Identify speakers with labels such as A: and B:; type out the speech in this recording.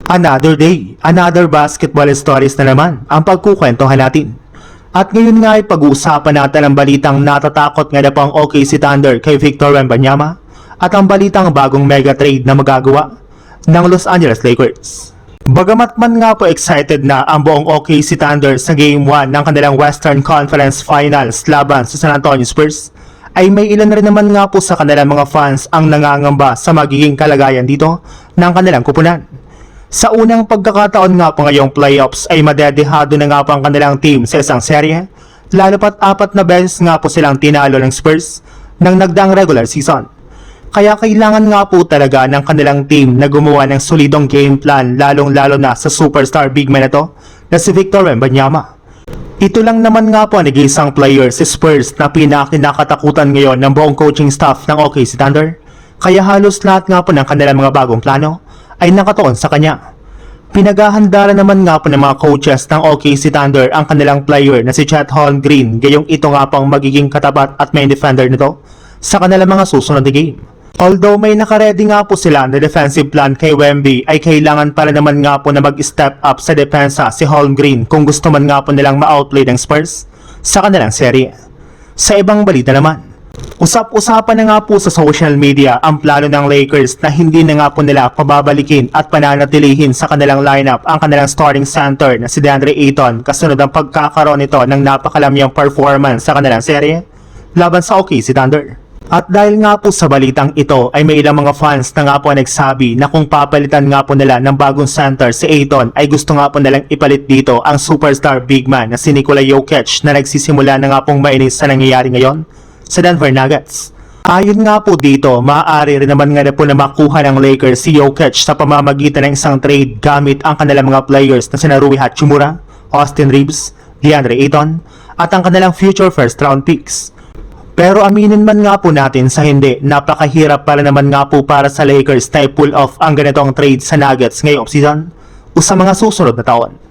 A: Another day, another basketball stories na naman ang pagkukwentuhan natin. At ngayon nga ay pag-uusapan natin ang balitang natatakot nga na pang OKC Thunder kay Victor Wembanyama at ang balitang bagong mega trade na magagawa ng Los Angeles Lakers. Bagamat man nga po excited na ang buong OKC Thunder sa Game 1 ng kanilang Western Conference Finals laban sa San Antonio Spurs, ay may ilan rin naman nga po sa kanilang mga fans ang nangangamba sa magiging kalagayan dito ng kanilang kupunan. Sa unang pagkakataon nga po ngayong playoffs ay madedehado na nga po ang kanilang team sa isang serye, lalo pat 4 na beses nga po silang tinalo ng Spurs ng nagdaang regular season. Kaya kailangan nga po talaga ng kanilang team na gumawa ng solidong game plan, lalong-lalo na sa superstar big man na to na si Victor Wembanyama. Ito lang naman nga po ang nag-iisang player si Spurs na pinakinakatakutan ngayon ng buong coaching staff ng OKC Thunder, kaya halos lahat nga po ng kanilang mga bagong plano ay nakatuon sa kanya. Pinaghahandaan naman nga po ng mga coaches ng OKC Thunder ang kanilang player na si Chet Holmgren, gayong ito nga pang magiging katapat at main defender nito sa kanilang mga susunod na game. Although may nakaredy nga po sila na defensive plan kay Wemby, ay kailangan para naman nga po na mag-step up sa depensa si Holmgren kung gusto man nga po nilang ma-outplay ng Spurs sa kanilang serye. Sa ibang balita naman, usap-usapan na nga po sa social media ang plano ng Lakers na hindi na nga po nila pababalikin at pananatilihin sa kanilang lineup ang kanilang starting center na si DeAndre Ayton kasunod ang pagkakaroon nito ng napakalamyang performance sa kanilang serye laban sa OKC Thunder. At dahil nga po sa balitang ito ay may ilang mga fans na nga po nagsabi na kung papalitan nga po nila ng bagong center si Ayton ay gusto nga po nilang ipalit dito ang superstar big man na si Nikola Jokic na nagsisimula na nga pong mainis sa nangyayari ngayon sa Denver Nuggets. Ayon nga po dito, maaari rin naman nga na po na makuha ng Lakers si Jokic sa pamamagitan ng isang trade gamit ang kanilang mga players na sina Rui Hachimura, Austin Reeves, DeAndre Ayton at ang kanilang future first round picks. Pero aminin man nga po natin sa hindi, napakahirap para naman nga po para sa Lakers na i-pull off ang ganitong trade sa Nuggets ngayong season o sa mga susunod na taon.